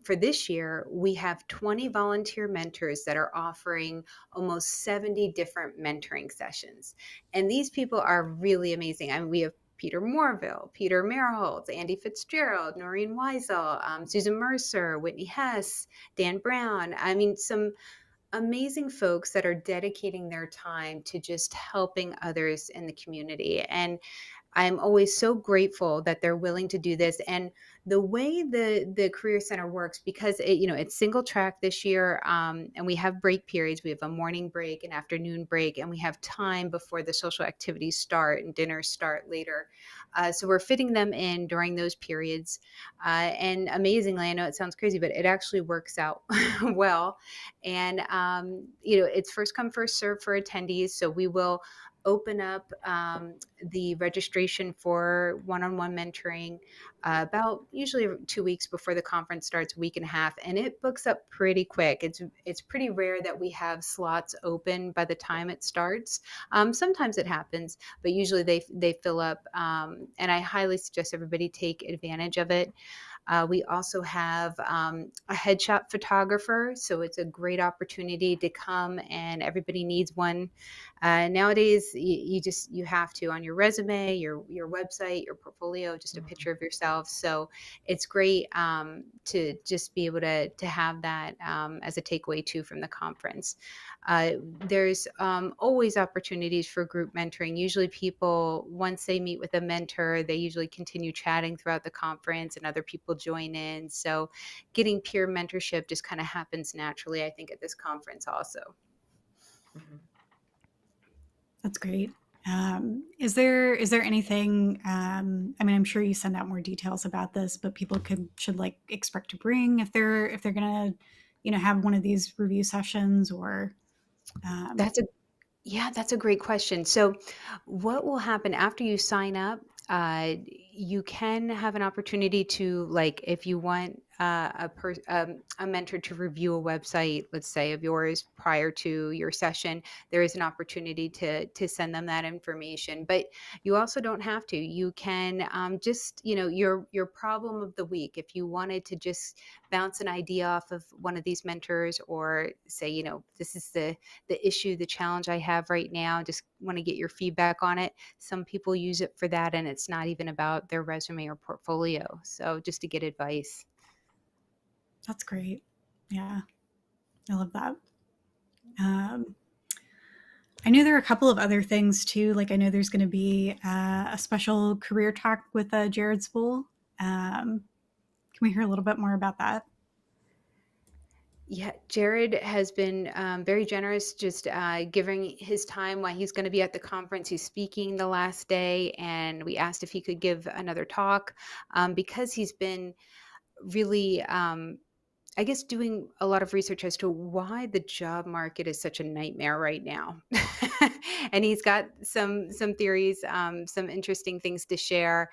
for this year, we have 20 volunteer mentors that are offering almost 70 different mentoring sessions. And these people are really amazing. I mean, we have Peter Morville, Peter Merholtz, Andy Fitzgerald, Noreen Weisel, Susan Mercer, Whitney Hess, Dan Brown. I mean, some amazing folks that are dedicating their time to just helping others in the community. And I'm always so grateful that they're willing to do this. And the way the Career Center works, because it's single track this year, and we have break periods. We have a morning break, an afternoon break, and we have time before the social activities start and dinners start later. So we're fitting them in during those periods. And amazingly, I know it sounds crazy, but it actually works out well. And it's first come, first serve for attendees. So we will open up the registration for one-on-one mentoring about usually 2 weeks before the conference starts, a week and a half, and it books up pretty quick. It's pretty rare that we have slots open by the time it starts. Sometimes it happens, but usually they fill up, and I highly suggest everybody take advantage of it. We also have a headshot photographer, so it's a great opportunity to come, and everybody needs one. Nowadays, you have to on your resume, your website, your portfolio, just a picture of yourself. So it's great to just be able to have that as a takeaway too from the conference. There's always opportunities for group mentoring. Usually people, once they meet with a mentor, they usually continue chatting throughout the conference and other people join in. So getting peer mentorship just kind of happens naturally, I think, at this conference also. Hmm. That's great. Is there anything? I mean, I'm sure you send out more details about this, but people should like expect to bring if they're gonna, have one of these review sessions or. Um, That's a Yeah, that's a great question. So, what will happen after you sign up? you can have an opportunity to, like, if you want a mentor to review a website, let's say of yours prior to your session, there is an opportunity to send them that information. But you also don't have to. You can just, your problem of the week. If you wanted to just bounce an idea off of one of these mentors, or say, this is the issue, the challenge I have right now, just want to get your feedback on it. Some people use it for that, and it's not even about their resume or portfolio. So just to get advice. That's great. Yeah, I love that. I know there are a couple of other things too. Like, I know there's going to be a special career talk with Jared Spool. Can we hear a little bit more about that? Yeah, Jared has been very generous, just giving his time while he's going to be at the conference. He's speaking the last day, and we asked if he could give another talk because he's been really, I guess, doing a lot of research as to why the job market is such a nightmare right now. And he's got some theories, some interesting things to share.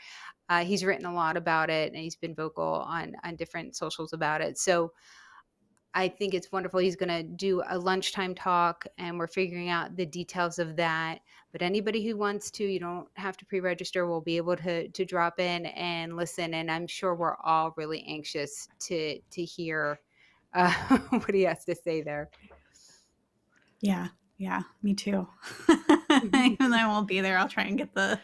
He's written a lot about it, and he's been vocal on different socials about it. So I think it's wonderful. He's going to do a lunchtime talk, and we're figuring out the details of that. But anybody who wants to, you don't have to pre-register. We'll be able to drop in and listen. And I'm sure we're all really anxious to hear what he has to say there. Yeah, me too. Even though I won't be there, I'll try and get the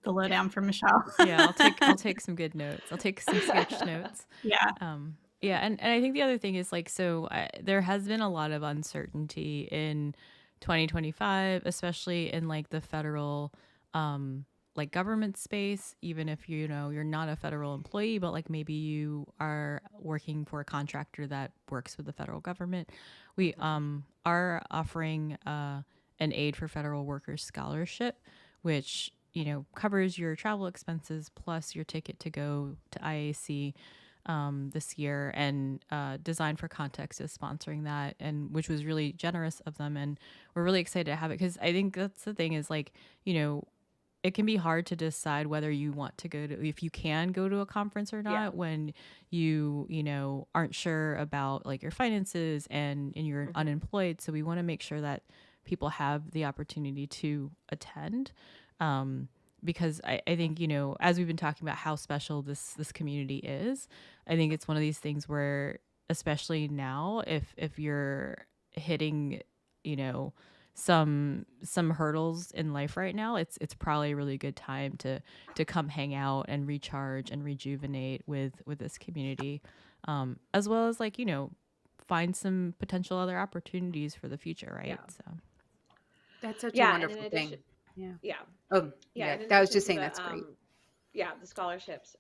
lowdown from Michelle. Yeah, I'll take some good notes. I'll take some sketch notes. Yeah. Yeah, and I think the other thing is like, there has been a lot of uncertainty in 2025, especially in like the federal, like government space. Even if you're not a federal employee, but like maybe you are working for a contractor that works with the federal government, we are offering an aid for federal workers scholarship, which covers your travel expenses plus your ticket to go to IAC this year, and Design for Context is sponsoring that, and which was really generous of them, and we're really excited to have it because I think that's the thing is like it can be hard to decide whether you want to if you can go to a conference or not when you aren't sure about like your finances and you're unemployed. So we want to make sure that people have the opportunity to attend. Because I think, as we've been talking about how special this community is, I think it's one of these things where, especially now, if you're hitting, some hurdles in life right now, it's probably a really good time to come hang out and recharge and rejuvenate with this community, as well as like, find some potential other opportunities for the future, right? Yeah. So that's such a wonderful thing. Yeah. Oh, yeah. That was just saying that's great. Yeah, the scholarships.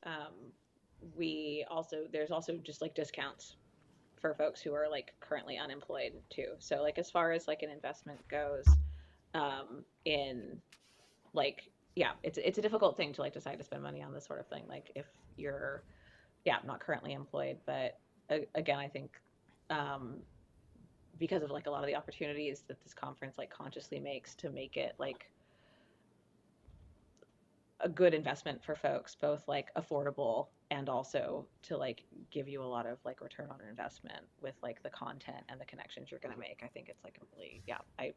There's also just like discounts for folks who are like currently unemployed too. So like as far as like an investment goes, in like it's a difficult thing to like decide to spend money on this sort of thing. Like if you're not currently employed, but again, I think because of like a lot of the opportunities that this conference like consciously makes to make it like a good investment for folks, both like affordable and also to like give you a lot of like return on investment with like the content and the connections you're going to make. I think it's like a really,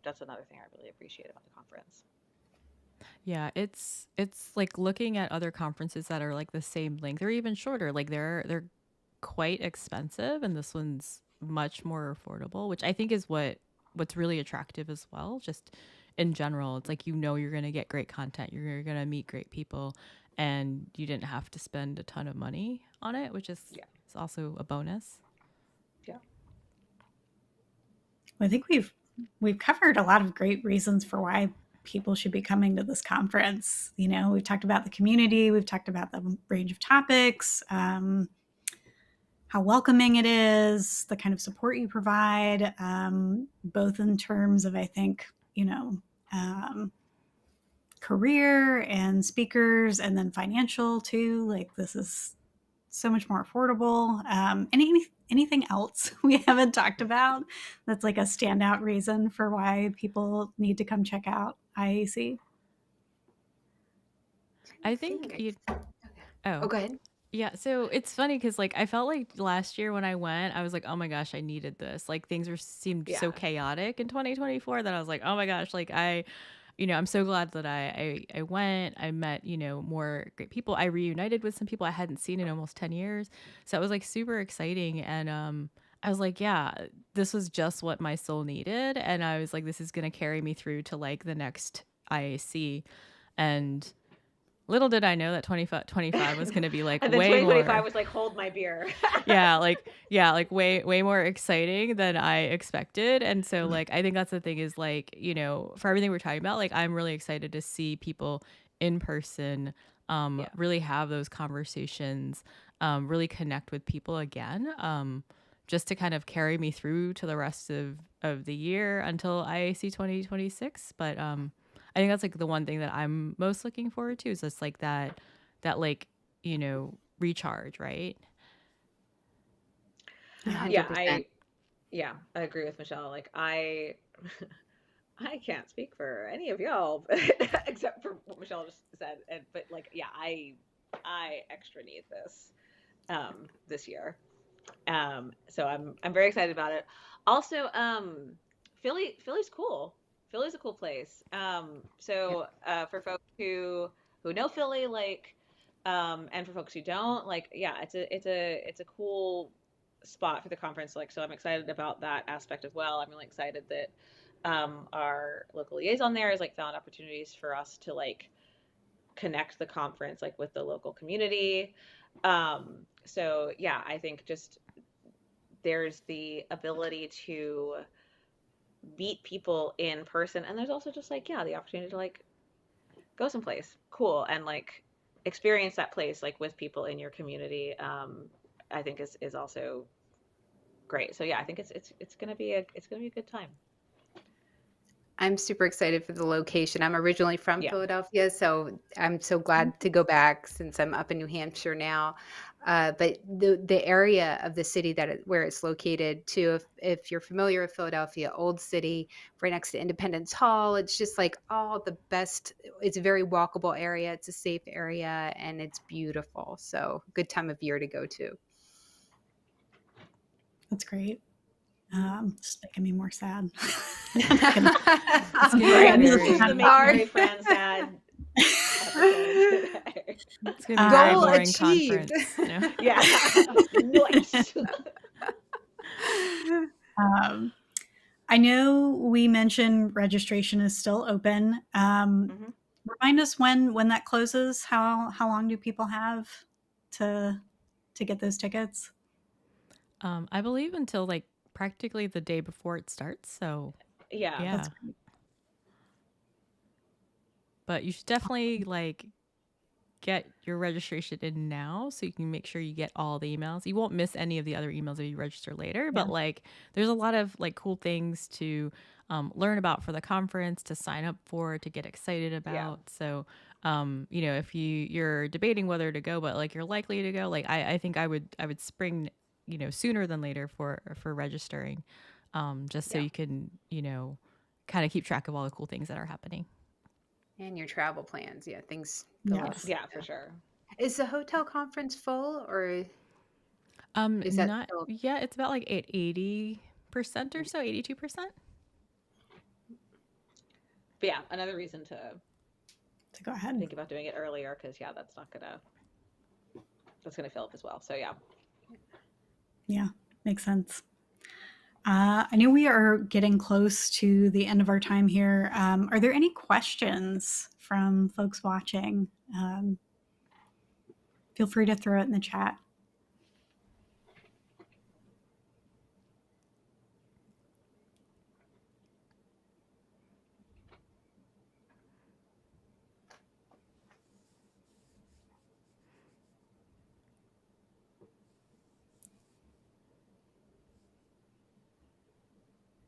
that's another thing I really appreciate about the conference. Yeah, it's like looking at other conferences that are like the same length or even shorter. Like they're quite expensive, and this one's much more affordable, which I think is what's really attractive as well. Just in general, it's like you're going to get great content, you're going to meet great people, and you didn't have to spend a ton of money on it, which is also a bonus. Yeah. Well, I think we've covered a lot of great reasons for why people should be coming to this conference. We've talked about the community, we've talked about the range of topics, how welcoming it is, the kind of support you provide, both in terms of, I think, career and speakers, and then financial too. Like this is so much more affordable. Anything else we haven't talked about that's like a standout reason for why people need to come check out IAC? I think think I you. okay. Oh, Oh, go ahead. yeah. So it's funny because like I felt like last year when I went, I was like, oh my gosh, I needed this. Like things were seemed Yeah. so chaotic in 2024 that I was like, oh my gosh, like I'm so glad that I went. I met, more great people. I reunited with some people I hadn't seen in almost 10 years. So it was like super exciting. And I was like, yeah, this was just what my soul needed. And I was like, this is going to carry me through to like the next IAC. And little did I know that 25 was going to be like And then way 2025 more. was like, hold my beer. Yeah, like way more exciting than I expected. And so like I think that's the thing is like, for everything we're talking about, like I'm really excited to see people in person, Yeah. really have those conversations, really connect with people again, just to kind of carry me through to the rest of the year until IAC 2026. But I think that's like the one thing that I'm most looking forward to is just like that like, recharge, right? Yeah. Yeah, 100%. I agree with Michelle. Like I can't speak for any of y'all except for what Michelle just said. But like, yeah, I extra need this this year. So I'm very excited about it. Also, Philly's cool. Philly's a cool place. Yeah. For folks who know Philly, like, and for folks who don't, like, yeah, it's a cool spot for the conference. Like, so I'm excited about that aspect as well. I'm really excited that our local liaison there has like found opportunities for us to like connect the conference like with the local community. So yeah, I think just there's the ability to meet people in person, and there's also just like, yeah, the opportunity to like go someplace cool and like experience that place like with people in your community. I think is also great. So yeah, I think it's gonna be a good time. I'm super excited for the location. I'm originally from Yeah. Philadelphia, so I'm so glad to go back since I'm up in New Hampshire now. But the area of the city where it's located, too, if you're familiar with Philadelphia, Old City, right next to Independence Hall, it's just like all the best. It's a very walkable area. It's a safe area, and it's beautiful. So good time of year to go to. That's great. Just making me more sad. It's gonna be Yeah, a this very is the Make Sorry. Merry Friends sad episode today. it's gonna be a very Goal boring achieved. conference. Yeah. Nice. um, I know we mentioned registration is still open. Mhm. Remind us when that closes. How long do people have to get those tickets? I believe until like practically the day before it starts. So Yeah. yeah, That's great. but you should definitely like get your registration in now so you can make sure you get all the emails. You won't miss any of the other emails if you register later, Yeah. but like there's a lot of like cool things to learn about for the conference, to sign up for, to get excited Yeah. about. So if you're debating whether to go, but like you're likely to go, like I think I would spring, sooner than later for registering, just so Yeah. you can, kind of keep track of all the cool things that are happening. And your travel plans. Yeah, things fill up. Yes. Yeah, for sure. Is the hotel conference full or is that Not still yeah, it's about like 80% or so, 82%. But yeah, another reason to To go ahead. think about doing it earlier because yeah, that's gonna fill up as well. So yeah. Yeah, makes sense. I know we are getting close to the end of our time here. Are there any questions from folks watching? Feel free to throw it in the chat.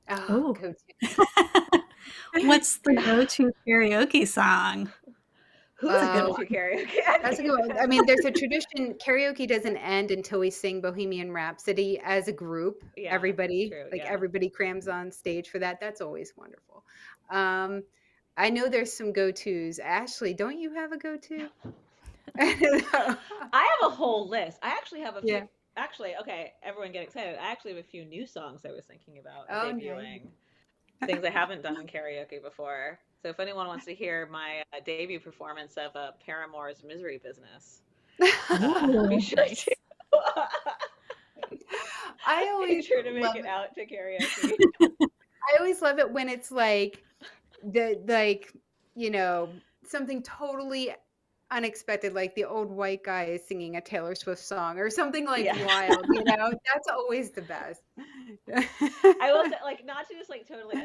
Oh, go what's the go-to karaoke song? Who's That's a good go to? one. to karaoke? That's a good one. I mean, there's a tradition. Karaoke doesn't end until we sing Bohemian Rhapsody as a group. Yeah, Everybody, true. like Yeah. everybody crams on stage for that. That's always wonderful. Um, I know there's some go-tos. Ashley, don't you have a go-to? I don't know. I have a whole list. I actually have a few. Yeah. Actually, okay, everyone get excited. I actually have a few new songs I was thinking about Oh, nice. debuting. Things I haven't done in karaoke before. So if anyone wants to hear my debut performance of Paramore's "Misery Business," be Ooh. sure Nice. to I be always sure to make love it it. out to karaoke. I always love it when it's like you know, something totally unexpected, like the old white guy is singing a Taylor Swift song or something like Yeah. wild, you know? That's always the best. I will say, like, not to just like totally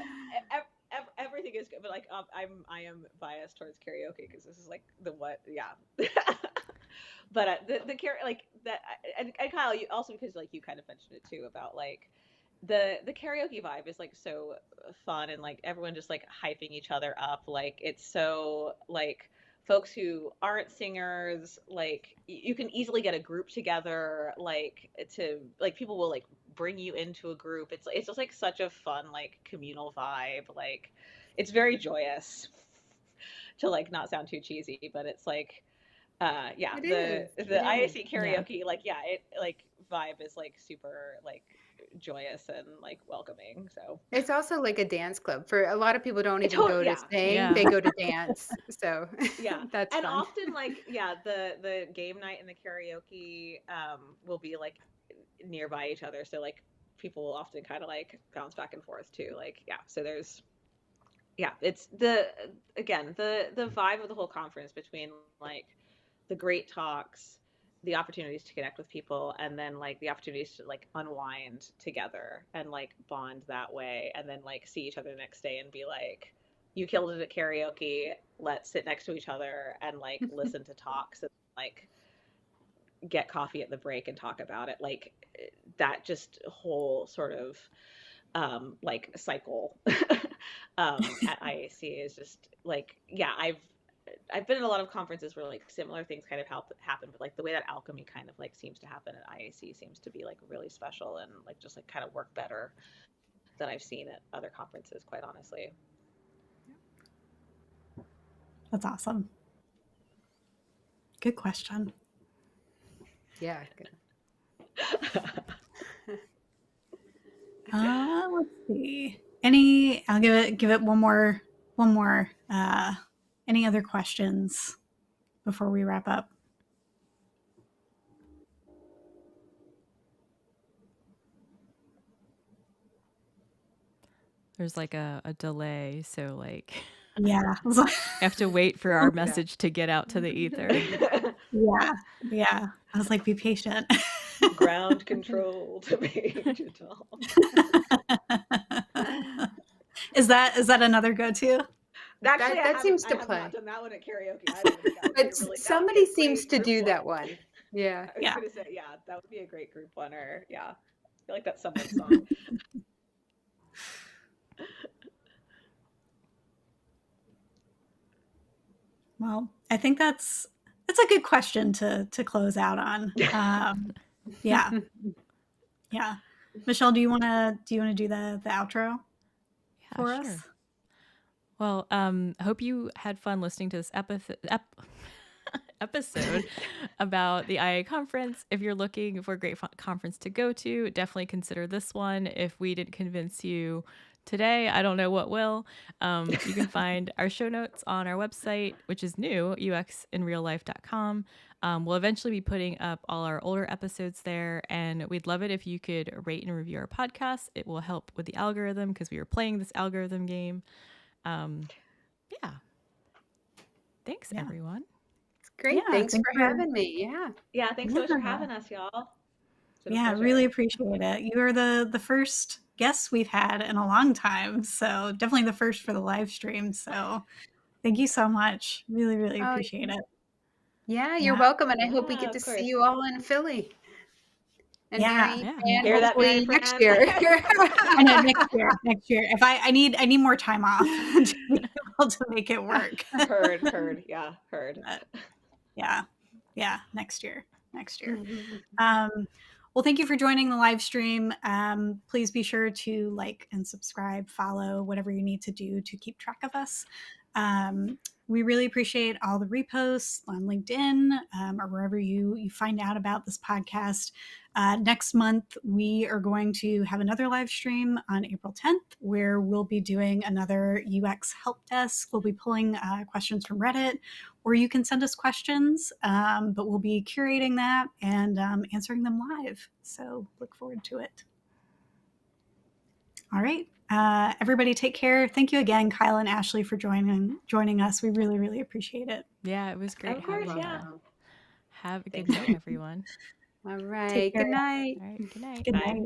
everything is good, but like I am biased towards karaoke because this is like the what, yeah. But the like that, and Kyle, you also, because like you kind of mentioned it too about like the karaoke vibe is like so fun, and like everyone just like hyping each other up, like it's so like folks who aren't singers, like you can easily get a group together, like to like people will like bring you into a group. It's just like such a fun like communal vibe, like it's very joyous to like not sound too cheesy, but it's like yeah, It the is. It is. IAC Yeah. karaoke, like yeah, it like vibe is like super like joyous and like welcoming. So It's also like a dance club. For a lot of people don't it's even go to yeah, sing, Yeah. they go to dance. So yeah, that's and fun. often like yeah, the game night and the karaoke will be like nearby each other, so like people will often kind of like bounce back and forth too. Like yeah, so there's yeah, it's the again the vibe of the whole conference between like the great talks, the opportunities to connect with people, and then like the opportunities to like unwind together and like bond that way, and then like see each other the next day and be like, you killed it at karaoke, let's sit next to each other and like listen to talks and like get coffee at the break and talk about it, like that just whole sort of like cycle at IAC is just like yeah, I've been in a lot of conferences where like similar things kind of happen, but like the way that alchemy kind of like seems to happen at IAC seems to be like really special and like just like kind of work better than I've seen at other conferences, quite honestly. That's awesome. Good question. Yeah. Good. Let's see. I'll give it one more. Any other questions before we wrap up? There's like a delay, so like Yeah. I have to wait for our Yeah. message to get out to the ether. Yeah. I was like, be patient. Ground control to be digital. Is that another go-to? Actually, That seems I to have not play. done that one at karaoke either. But that would be But a really that would be somebody a seems great to group do one. that one. Yeah. I was Yeah. gonna say yeah, that would be a great group one, or yeah, I feel like that's someone's song. Well, I think that's a good question to close out on. Yeah. Yeah. Michelle, do you want to do the outro for Yeah, sure. us? Well, hope you had fun listening to this episode about the IA conference. If you're looking for a great conference to go to, definitely consider this one. If we didn't convince you today, I don't know what will. You can find our show notes on our website, which is new, uxinreallife.com. We'll eventually be putting up all our older episodes there, and we'd love it if you could rate and review our podcast. It will help with the algorithm because we are playing this algorithm game. Yeah. Thanks, Yeah. everyone. It's great. Yeah. Thanks for having me. Yeah. Yeah, thanks so much for having us, y'all. It's been a Yeah, pleasure. really appreciate it. You are the first guests we've had in a long time, so definitely the first for the live stream. So thank you so much. Really, really Oh, appreciate it. yeah, you're Yeah. welcome. And I hope we Yeah, get to of see course. you all in Philly and Yeah. Mary Yeah. and Hear that, Mary hopefully next Fran? year. I know next year. If I need more time off to be able to make it work. Heard. Yeah, heard. But yeah, next year. Well, thank you for joining the live stream. Please be sure to like and subscribe, follow, whatever you need to do to keep track of us. We really appreciate all the reposts on LinkedIn or wherever you find out about this podcast. Next month, we are going to have another live stream on April 10th where we'll be doing another UX help desk. We'll be pulling questions from Reddit, or you can send us questions, but we'll be curating that and answering them live. So look forward to it. All right. Everybody take care. Thank you again, Kyle and Ashley, for joining us. We really, really appreciate it. Yeah, it was great Of course, having you. yeah. Have a good Thanks. night, everyone. All right. Take care. Good night. All right, good night. Good Bye. night.